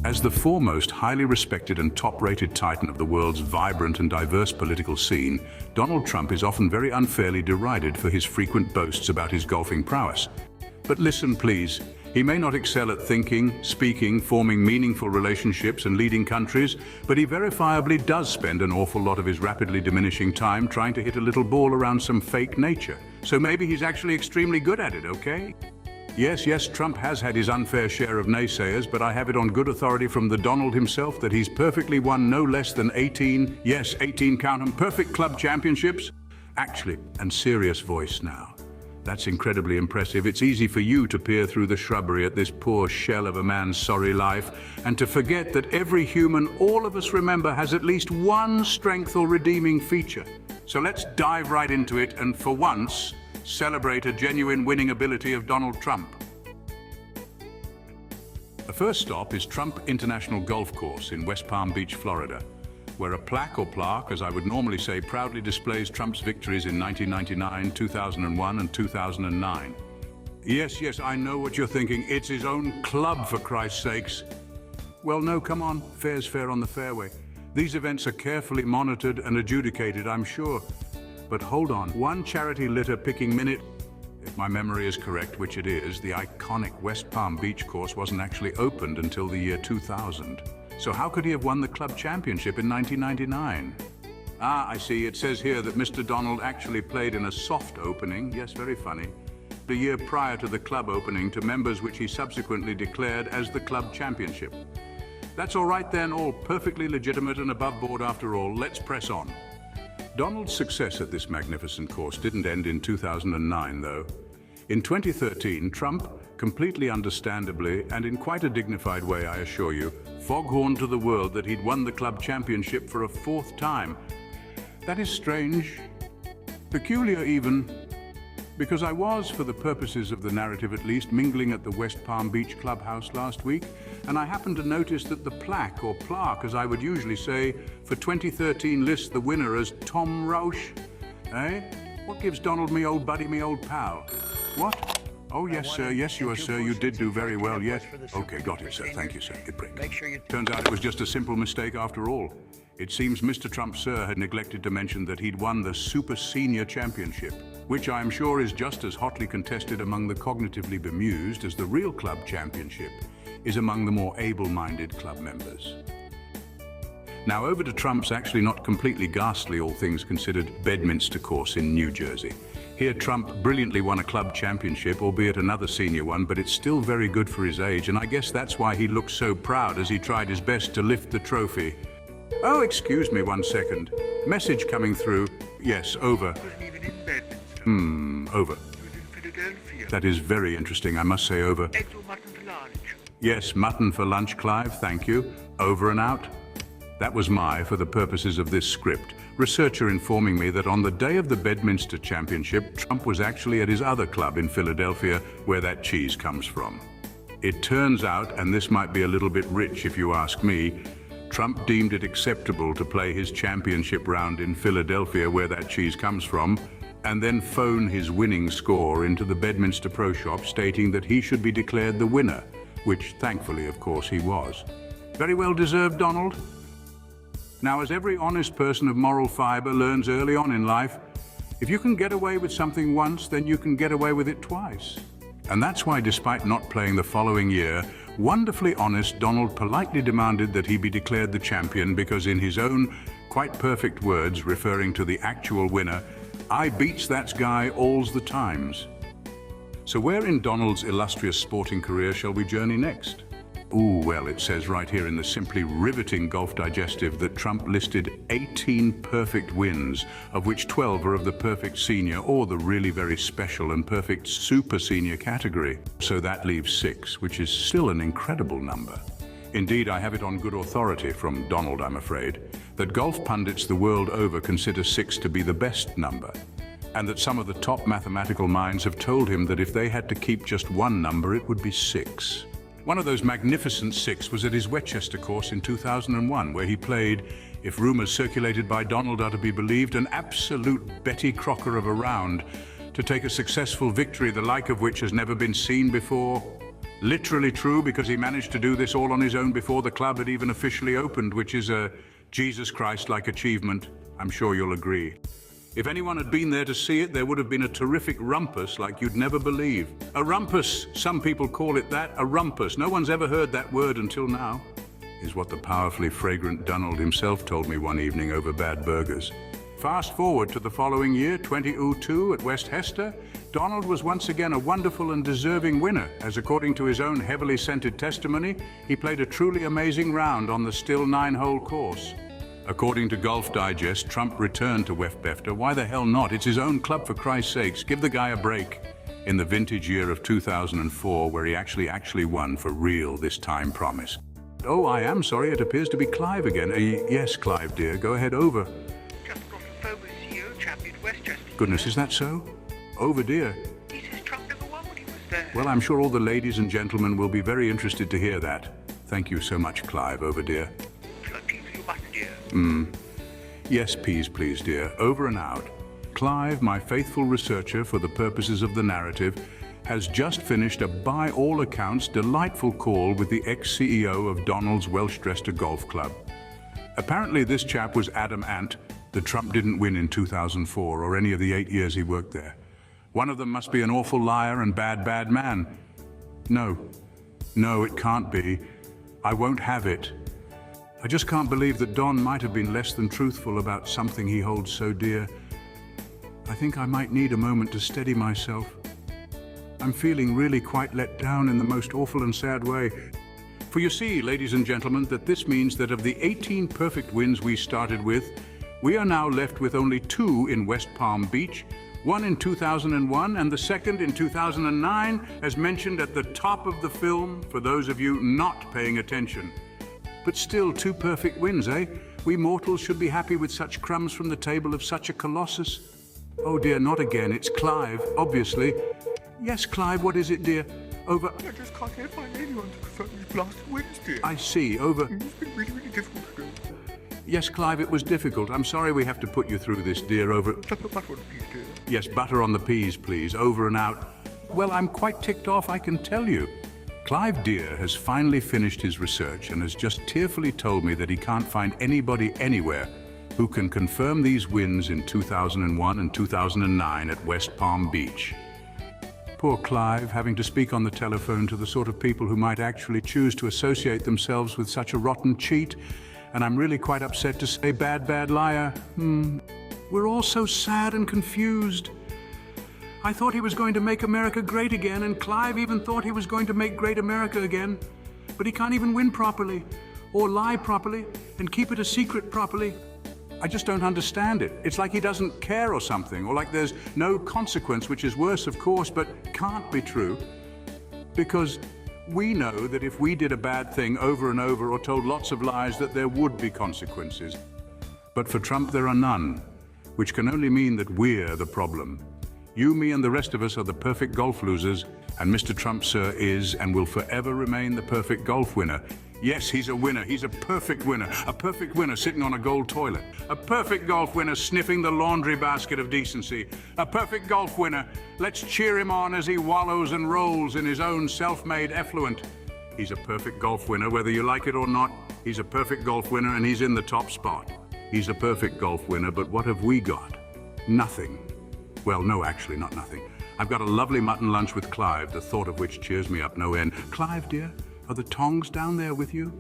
As the foremost, highly respected and top-rated titan of the world's vibrant and diverse political scene, Donald Trump is often very unfairly derided for his frequent boasts about his golfing prowess. But listen, please. He may not excel at thinking, speaking, forming meaningful relationships and leading countries, but he verifiably does spend an awful lot of his rapidly diminishing time trying to hit a little ball around some fake nature. So maybe he's actually extremely good at it, okay? Yes, Trump has had his unfair share of naysayers, but I have it on good authority from the Donald himself that he's perfectly won no less than 18, yes, 18 count 'em, perfect club championships. Actually, and serious voice now. That's incredibly impressive. It's easy for you to peer through the shrubbery at this poor shell of a man's sorry life and to forget that every human all of us remember has at least one strength or redeeming feature. So let's dive right into it and for once, celebrate a genuine winning ability of Donald Trump. The first stop is Trump International Golf Course in West Palm Beach, Florida, where a plaque or plaque, as I would normally say, proudly displays Trump's victories in 1999, 2001 and 2009. Yes, I know what you're thinking. It's his own club, for Christ's sakes. Well, no, come on. Fair's fair on the fairway. These events are carefully monitored and adjudicated, I'm sure. But hold on, one charity litter picking minute. If my memory is correct, which it is, the iconic West Palm Beach course wasn't actually opened until the year 2000. So how could he have won the club championship in 1999? I see. It says here that Mr. Donald actually played in a soft opening, yes, very funny, the year prior to the club opening to members which he subsequently declared as the club championship. That's all right then, all perfectly legitimate and above board after all. Let's press on. Donald's success at this magnificent course didn't end in 2009, though. In 2013, Trump, completely understandably and in quite a dignified way, I assure you, foghorned to the world that he'd won the club championship for a fourth time. That is strange, peculiar even, because I was, for the purposes of the narrative at least, mingling at the West Palm Beach clubhouse last week, and I happened to notice that the plaque, or plaque as I would usually say, for 2013 lists the winner as Tom Roush. Eh? What gives Donald me old buddy, me old pal? What? Oh, yes, sir. Yes, you are, sir. You did do very well, yes. Okay, got it, sir. Thank you, sir. Good break. Turns out it was just a simple mistake after all. It seems Mr. Trump, sir, had neglected to mention that he'd won the Super Senior Championship, which I'm sure is just as hotly contested among the cognitively bemused as the real club championship is among the more able-minded club members. Now over to Trump's actually not completely ghastly, all things considered, Bedminster course in New Jersey. Here Trump brilliantly won a club championship, albeit another senior one, but it's still very good for his age, and I guess that's why he looked so proud as he tried his best to lift the trophy. Oh, excuse me 1 second. Message coming through. Yes, over. Over. That is very interesting, I must say, over. Yes, mutton for lunch, Clive, thank you. Over and out. That was for the purposes of this script, researcher informing me that on the day of the Bedminster Championship, Trump was actually at his other club in Philadelphia, where that cheese comes from. It turns out, and this might be a little bit rich if you ask me, Trump deemed it acceptable to play his championship round in Philadelphia, where that cheese comes from, and then phone his winning score into the Bedminster Pro Shop, stating that he should be declared the winner, which thankfully, of course, he was. Very well deserved, Donald. Now, as every honest person of moral fiber learns early on in life, if you can get away with something once, then you can get away with it twice. And that's why, despite not playing the following year, wonderfully honest Donald politely demanded that he be declared the champion because, in his own quite perfect words, referring to the actual winner, I beats that guy alls the times. So where in Donald's illustrious sporting career shall we journey next? Ooh, well, it says right here in the simply riveting Golf Digestive that Trump listed 18 perfect wins, of which 12 are of the perfect senior or the really very special and perfect super senior category. So that leaves 6, which is still an incredible number. Indeed, I have it on good authority from Donald, I'm afraid, that golf pundits the world over consider 6 to be the best number, and that some of the top mathematical minds have told him that if they had to keep just one number, it would be 6. One of those magnificent 6 was at his Westchester course in 2001, where he played, if rumors circulated by Donald are to be believed, an absolute Betty Crocker of a round to take a successful victory, the like of which has never been seen before Literally true, because he managed to do this all on his own before the club had even officially opened, which is a Jesus Christ-like achievement. I'm sure you'll agree. If anyone had been there to see it, there would have been a terrific rumpus like you'd never believe. A rumpus, some people call it that, a rumpus. No one's ever heard that word until now, is what the powerfully fragrant Donald himself told me one evening over bad burgers. Fast forward to the following year, 2002, at West Hester, Donald was once again a wonderful and deserving winner, as according to his own heavily scented testimony, he played a truly amazing round on the still 9-hole course. According to Golf Digest, Trump returned to West Hester. Why the hell not? It's his own club, for Christ's sakes. Give the guy a break. In the vintage year of 2004, where he actually won for real this time, promise. Oh, I am sorry, it appears to be Clive again. Yes, Clive, dear, go ahead, over. Just got a phone with CEO chap in Westchester. Goodness, is that so? Over, dear. He says Trump never won when he was there. Well, I'm sure all the ladies and gentlemen will be very interested to hear that. Thank you so much, Clive, over, dear. Shall I ping for your button, dear? Yes, please, dear. Over and out. Clive, my faithful researcher for the purposes of the narrative, has just finished a, by all accounts, delightful call with the ex-CEO of Donald's Welsh-Dresser Golf Club. Apparently this chap was Adam Ant, that Trump didn't win in 2004 or any of the 8 years he worked there. One of them must be an awful liar and bad man. No, it can't be. I won't have it. I just can't believe that Don might have been less than truthful about something he holds so dear. I think I might need a moment to steady myself. I'm feeling really quite let down in the most awful and sad way. For you see, ladies and gentlemen, that this means that of the 18 perfect wins we started with, we are now left with only 2 in West Palm Beach, one in 2001 and the second in 2009, as mentioned at the top of the film, for those of you not paying attention. But still 2 perfect wins, eh? We mortals should be happy with such crumbs from the table of such a colossus. Oh dear, not again, it's Clive, obviously. Yes, Clive, what is it, dear? Over... I just can't find anyone to confirm these blasted wins, dear. I see, over... It's been really difficult to do. Yes, Clive, it was difficult. I'm sorry we have to put you through this, dear, over... Shall I put butter on the peas, dear? Yes, butter on the peas, please. Over and out. Well, I'm quite ticked off, I can tell you. Clive, dear, has finally finished his research and has just tearfully told me that he can't find anybody anywhere who can confirm these wins in 2001 and 2009 at West Palm Beach. Poor Clive, having to speak on the telephone to the sort of people who might actually choose to associate themselves with such a rotten cheat, and I'm really quite upset to say bad liar. We're all so sad and confused. I thought he was going to make America great again, and Clive even thought he was going to make great America again. But he can't even win properly, or lie properly, and keep it a secret properly. I just don't understand it. It's like he doesn't care or something, or like there's no consequence, which is worse, of course, but can't be true. Because we know that if we did a bad thing over and over or told lots of lies, that there would be consequences. But for Trump, there are none, which can only mean that we're the problem. You, me, and the rest of us are the perfect golf losers, and Mr. Trump, sir, is and will forever remain the perfect golf winner. Yes, he's a winner. He's a perfect winner sitting on a gold toilet, a perfect golf winner sniffing the laundry basket of decency, a perfect golf winner. Let's cheer him on as he wallows and rolls in his own self-made effluent. He's a perfect golf winner, whether you like it or not. He's a perfect golf winner, and he's in the top spot. He's a perfect golf winner, but what have we got? Nothing. Well, no, actually, not nothing. I've got a lovely mutton lunch with Clive, the thought of which cheers me up no end. Clive, dear, are the tongs down there with you?